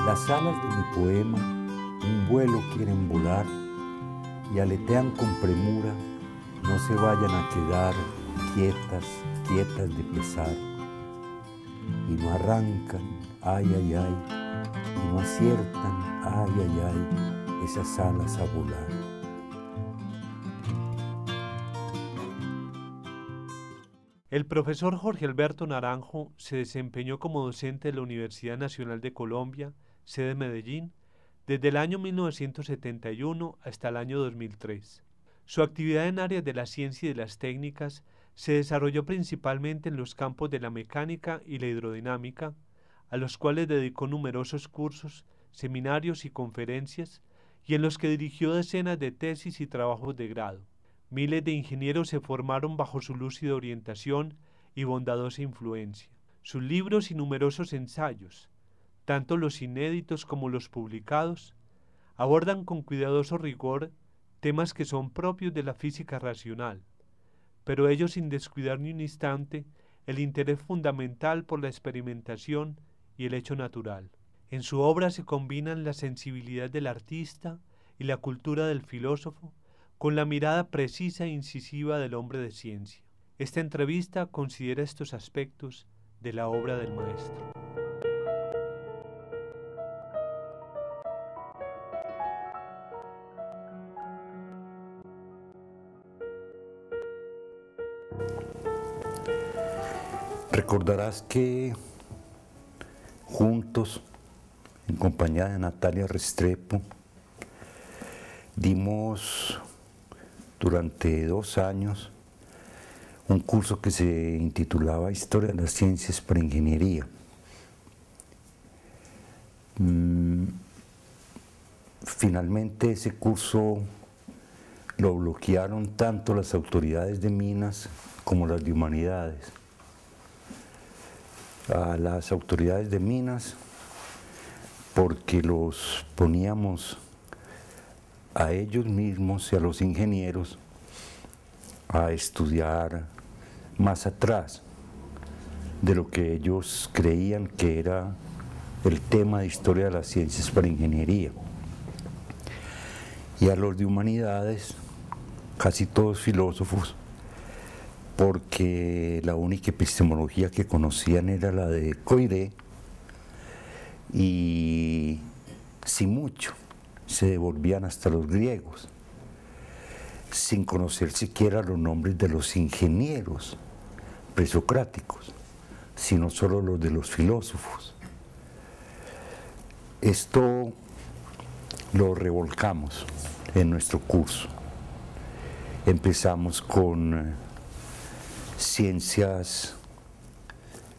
Las alas de mi poema un vuelo quieren volar y aletean con premura, no se vayan a quedar quietas, quietas de pesar. Y no arrancan, ay, ay, ay, y no aciertan, ay, ay, ay, esas alas a volar. El profesor Jorge Alberto Naranjo se desempeñó como docente de la Universidad Nacional de Colombia, sede Medellín, desde el año 1971 hasta el año 2003. Su actividad en áreas de la ciencia y de las técnicas se desarrolló principalmente en los campos de la mecánica y la hidrodinámica, a los cuales dedicó numerosos cursos, seminarios y conferencias, y en los que dirigió decenas de tesis y trabajos de grado. Miles de ingenieros se formaron bajo su lúcida orientación y bondadosa influencia. Sus libros y numerosos ensayos, tanto los inéditos como los publicados, abordan con cuidadoso rigor temas que son propios de la física racional, pero ellos sin descuidar ni un instante el interés fundamental por la experimentación y el hecho natural. En su obra se combinan la sensibilidad del artista y la cultura del filósofo, con la mirada precisa e incisiva del hombre de ciencia. Esta entrevista considera estos aspectos de la obra del maestro. Recordarás que juntos, en compañía de Natalia Restrepo, dimos durante 2 años un curso que se intitulaba Historia de las Ciencias para Ingeniería. Finalmente ese curso lo bloquearon tanto las autoridades de Minas como las de Humanidades. A las autoridades de Minas porque los poníamos a ellos mismos y a los ingenieros a estudiar más atrás de lo que ellos creían que era el tema de historia de las ciencias para ingeniería. Y a los de humanidades, casi todos filósofos, porque la única epistemología que conocían era la de Coiré, y si mucho se devolvían hasta los griegos, sin conocer siquiera los nombres de los ingenieros presocráticos, sino solo los de los filósofos. Esto lo revolcamos en nuestro curso. Empezamos con ciencias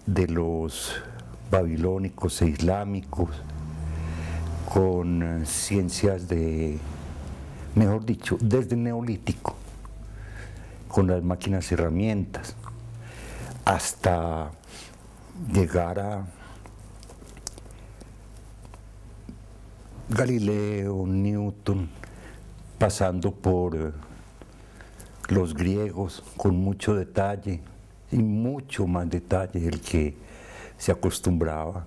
de los babilónicos e islámicos, con ciencias de, mejor dicho, desde el neolítico, con las máquinas herramientas, hasta llegar a Galileo, Newton, pasando por los griegos con mucho detalle y mucho más detalle del que se acostumbraba,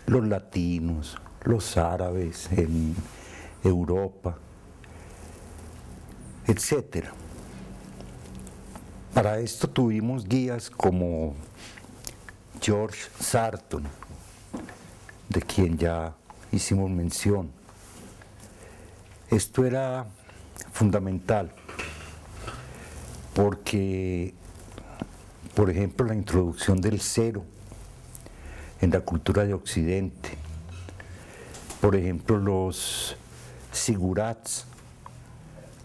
los latinos, los árabes en Europa, etc. Para esto tuvimos guías como George Sarton, de quien ya hicimos mención. Esto era fundamental porque, por ejemplo, la introducción del cero en la cultura de Occidente, por ejemplo, los sigurats,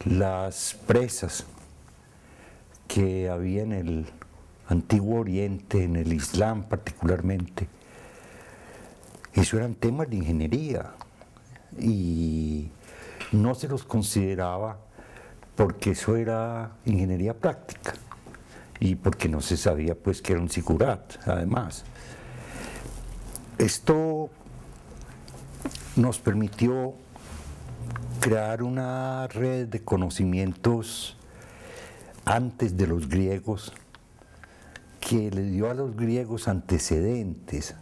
las presas que había en el Antiguo Oriente, en el Islam particularmente, eso eran temas de ingeniería y no se los consideraba porque eso era ingeniería práctica y porque no se sabía pues que era un sigurat, además. Esto nos permitió crear una red de conocimientos antes de los griegos, que le dio a los griegos antecedentes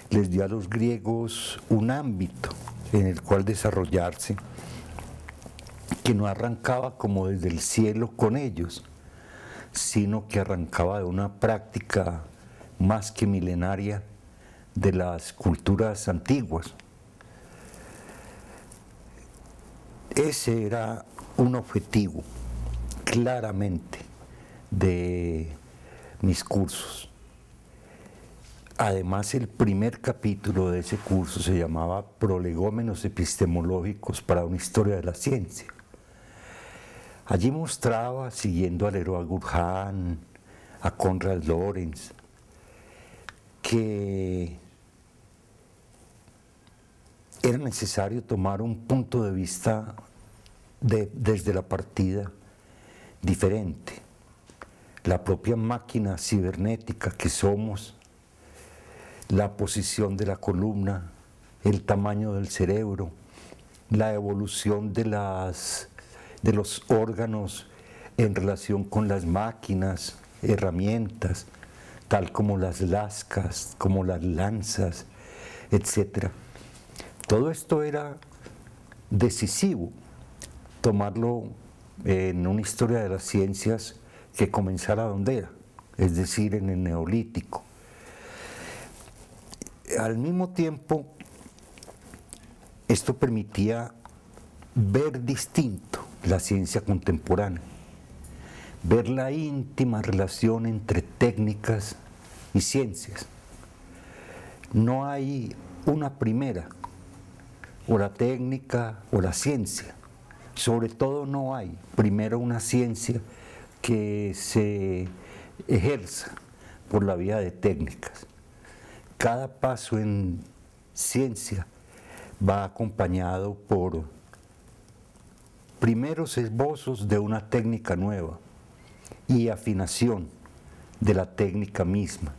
les dio a los griegos un ámbito en el cual desarrollarse, que no arrancaba como desde el cielo con ellos, sino que arrancaba de una práctica más que milenaria de las culturas antiguas. Ese era un objetivo, claramente, de mis cursos. Además, el primer capítulo de ese curso se llamaba Prolegómenos epistemológicos para una historia de la ciencia. Allí mostraba, siguiendo a Leroy Gurhan, a Konrad Lorenz, que era necesario tomar un punto de vista desde la partida diferente. La propia máquina cibernética que somos, la posición de la columna, el tamaño del cerebro, la evolución de los órganos en relación con las máquinas, herramientas, tal como las lascas, como las lanzas, etc. Todo esto era decisivo, tomarlo en una historia de las ciencias que comenzara donde era, es decir, en el Neolítico. Al mismo tiempo, esto permitía ver distinto la ciencia contemporánea, ver la íntima relación entre técnicas y ciencias. No hay una primera, o la técnica o la ciencia. Sobre todo no hay primero una ciencia que se ejerza por la vía de técnicas. Cada paso en ciencia va acompañado por primeros esbozos de una técnica nueva y afinación de la técnica misma.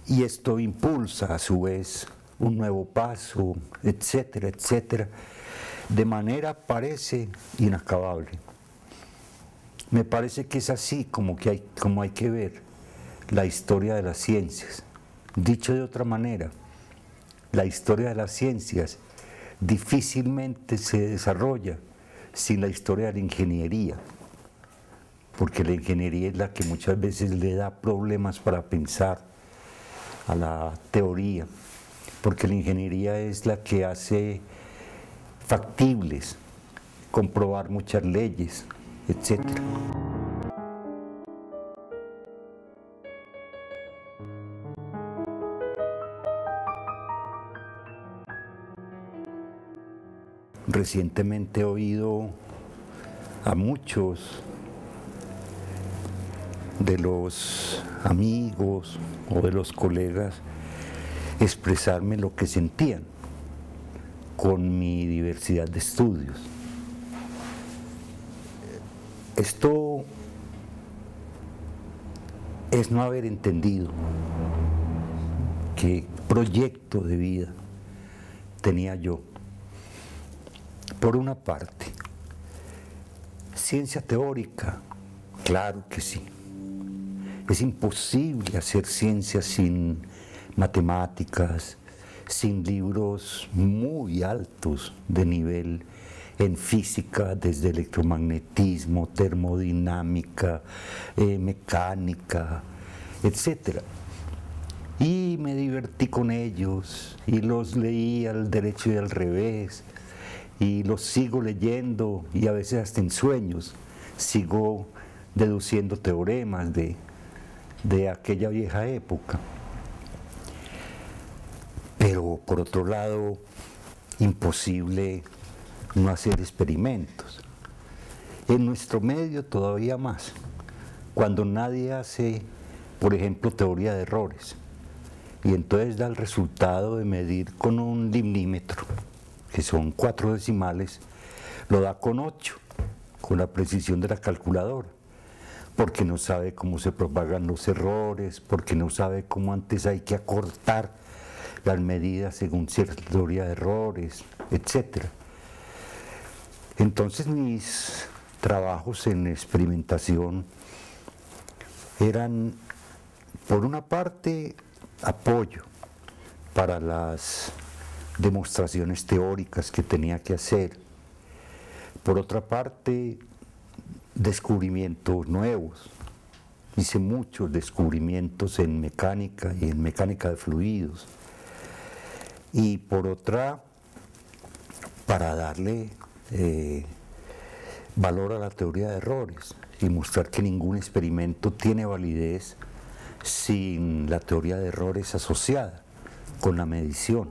Y esto impulsa a su vez un nuevo paso, etcétera, etcétera, de manera parece inacabable. Me parece que es así como hay que ver la historia de las ciencias. Dicho de otra manera, la historia de las ciencias difícilmente se desarrolla sin la historia de la ingeniería, porque la ingeniería es la que muchas veces le da problemas para pensar a la teoría, porque la ingeniería es la que hace factibles comprobar muchas leyes, etc. Recientemente he oído a muchos de los amigos o de los colegas expresarme lo que sentían con mi diversidad de estudios. Esto es no haber entendido qué proyecto de vida tenía yo. Por una parte, ciencia teórica, claro que sí. Es imposible hacer ciencia sin matemáticas, sin libros muy altos de nivel en física, desde electromagnetismo, termodinámica, mecánica, etc. Y me divertí con ellos y los leí al derecho y al revés y los sigo leyendo y a veces hasta en sueños sigo deduciendo teoremas de aquella vieja época. Pero por otro lado, imposible no hacer experimentos. En nuestro medio todavía más, cuando nadie hace, por ejemplo, teoría de errores, y entonces da el resultado de medir con un limímetro, que son 4 decimales, lo da con 8, con la precisión de la calculadora, porque no sabe cómo se propagan los errores, porque no sabe cómo antes hay que acortar las medidas según cierta teoría de errores, etc. Entonces mis trabajos en experimentación eran, por una parte, apoyo para las demostraciones teóricas que tenía que hacer. Por otra parte, descubrimientos nuevos. Hice muchos descubrimientos en mecánica y en mecánica de fluidos. Y por otra, para darle valor a la teoría de errores y mostrar que ningún experimento tiene validez sin la teoría de errores asociada con la medición.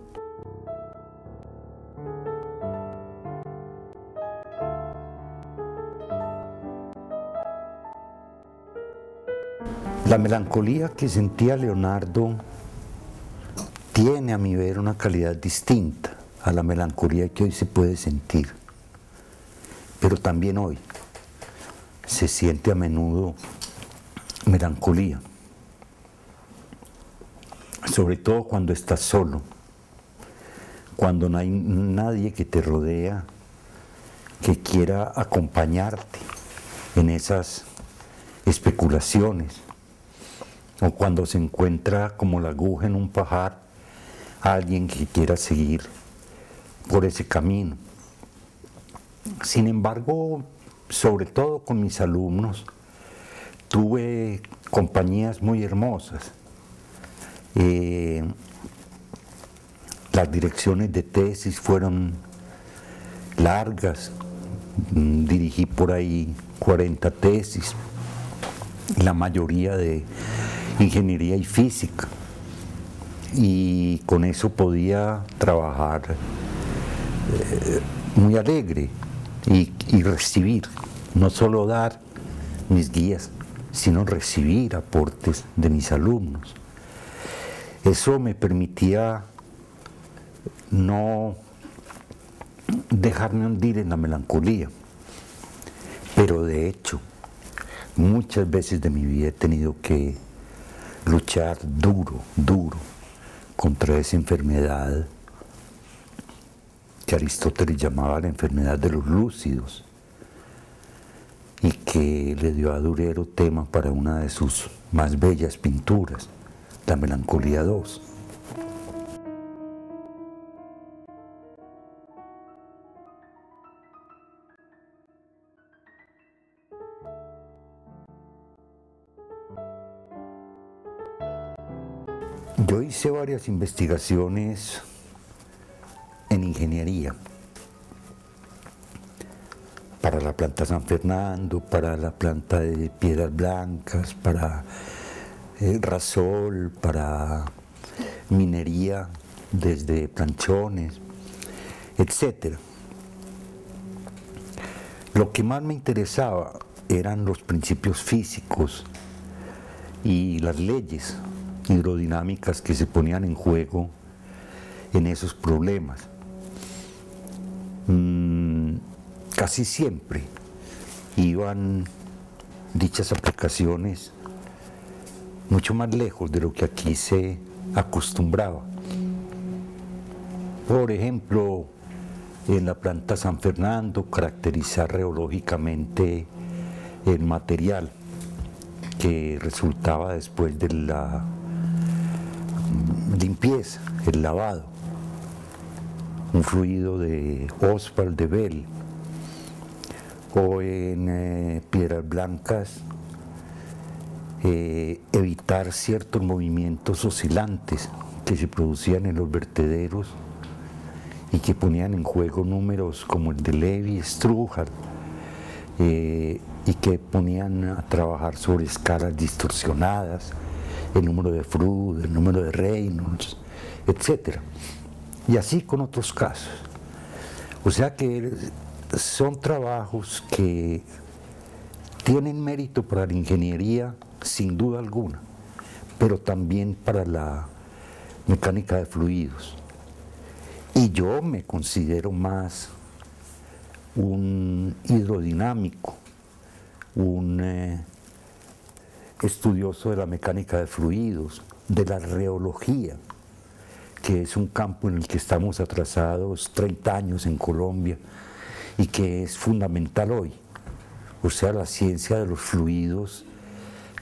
La melancolía que sentía Leonardo tiene, a mi ver, una calidad distinta a la melancolía que hoy se puede sentir. Pero también hoy se siente a menudo melancolía, sobre todo cuando estás solo, cuando no hay nadie que te rodea, que quiera acompañarte en esas especulaciones, o cuando se encuentra como la aguja en un pajar alguien que quiera seguir por ese camino. Sin embargo, sobre todo con mis alumnos, tuve compañías muy hermosas. Las direcciones de tesis fueron largas, dirigí por ahí 40 tesis, la mayoría de ingeniería y física, y con eso podía trabajar muy alegre y recibir, no solo dar mis guías, sino recibir aportes de mis alumnos. Eso me permitía no dejarme hundir en la melancolía, pero de hecho muchas veces de mi vida he tenido que luchar duro contra esa enfermedad que Aristóteles llamaba la enfermedad de los lúcidos y que le dio a Durero tema para una de sus más bellas pinturas, La Melancolía II. Yo hice varias investigaciones en ingeniería, para la planta San Fernando, para la planta de Piedras Blancas, para Rasol, para minería desde Planchones, etc. Lo que más me interesaba eran los principios físicos y las leyes hidrodinámicas que se ponían en juego en esos problemas. Casi siempre iban dichas aplicaciones mucho más lejos de lo que aquí se acostumbraba. Por ejemplo, en la planta San Fernando, caracterizar reológicamente el material que resultaba después de la limpieza, el lavado, un fluido de Oswald de Bell, o en Piedras Blancas evitar ciertos movimientos oscilantes que se producían en los vertederos y que ponían en juego números como el de Levi-Strujard y que ponían a trabajar sobre escalas distorsionadas, el número de Froude, el número de Reynolds, etc. Y así con otros casos. O sea que son trabajos que tienen mérito para la ingeniería, sin duda alguna, pero también para la mecánica de fluidos. Y yo me considero más un hidrodinámico, un estudioso de la mecánica de fluidos, de la reología, que es un campo en el que estamos atrasados 30 años en Colombia y que es fundamental hoy. O sea, la ciencia de los fluidos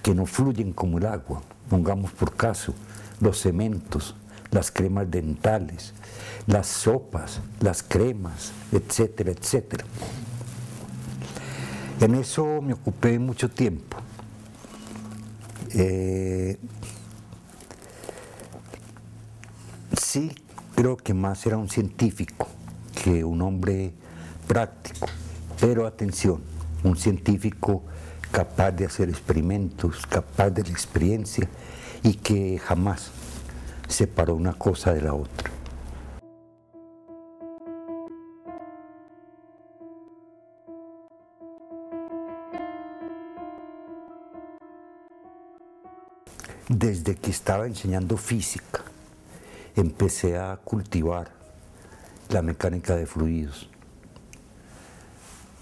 que no fluyen como el agua, pongamos por caso los cementos, las cremas dentales, las sopas, las cremas, etcétera, etcétera. En eso me ocupé mucho tiempo. Sí, creo que más era un científico que un hombre práctico, pero atención, un científico capaz de hacer experimentos, capaz de la experiencia y que jamás separó una cosa de la otra. Desde que estaba enseñando física, empecé a cultivar la mecánica de fluidos.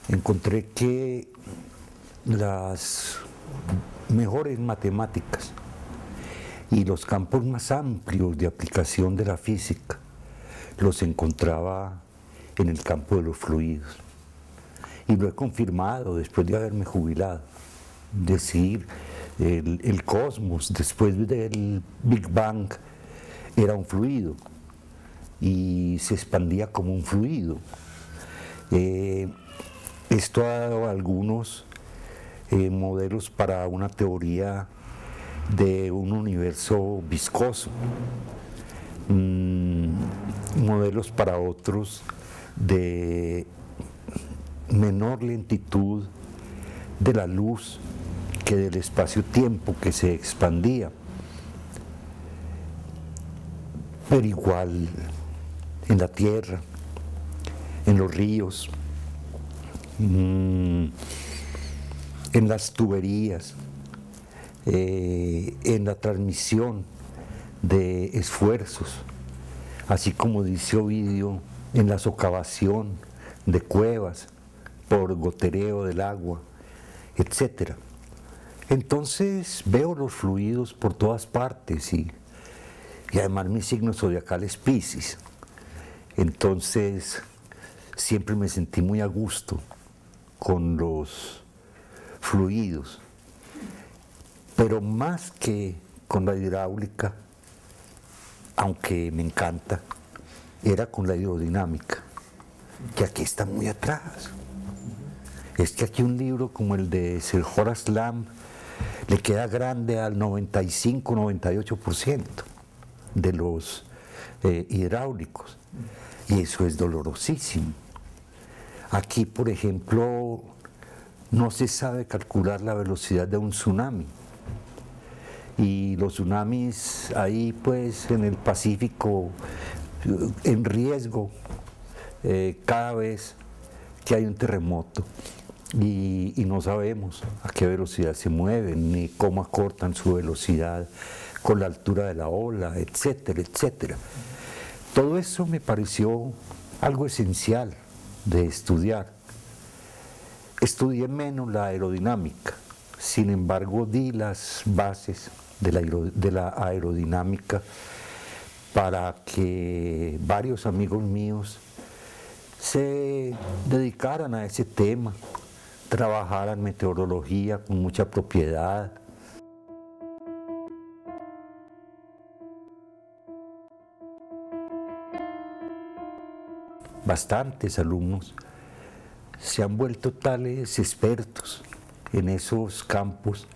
Encontré que las mejores matemáticas y los campos más amplios de aplicación de la física los encontraba en el campo de los fluidos. Y lo he confirmado después de haberme jubilado. Decir, el cosmos después del Big Bang era un fluido y se expandía como un fluido. Esto ha dado algunos modelos para una teoría de un universo viscoso, modelos para otros de menor lentitud de la luz que del espacio-tiempo que se expandía. Pero igual en la tierra, en los ríos, en las tuberías, en la transmisión de esfuerzos, así como dice Ovidio, en la socavación de cuevas por gotereo del agua, etc. Entonces veo los fluidos por todas partes y además mi signo zodiacal es Piscis. Entonces siempre me sentí muy a gusto con los fluidos, pero más que con la hidráulica, aunque me encanta, era con la hidrodinámica, que aquí está muy atrás. Es que aquí un libro como el de Sir Horace Lamb le queda grande al 95-98% de los hidráulicos, y eso es dolorosísimo. Aquí, por ejemplo, no se sabe calcular la velocidad de un tsunami, y los tsunamis ahí pues en el Pacífico en riesgo cada vez que hay un terremoto, y no sabemos a qué velocidad se mueven ni cómo acortan su velocidad con la altura de la ola, etcétera, etcétera. Todo eso me pareció algo esencial de estudiar. Estudié menos la aerodinámica, sin embargo di las bases de la aerodinámica para que varios amigos míos se dedicaran a ese tema, trabajaran meteorología con mucha propiedad. Bastantes alumnos se han vuelto tales expertos en esos campos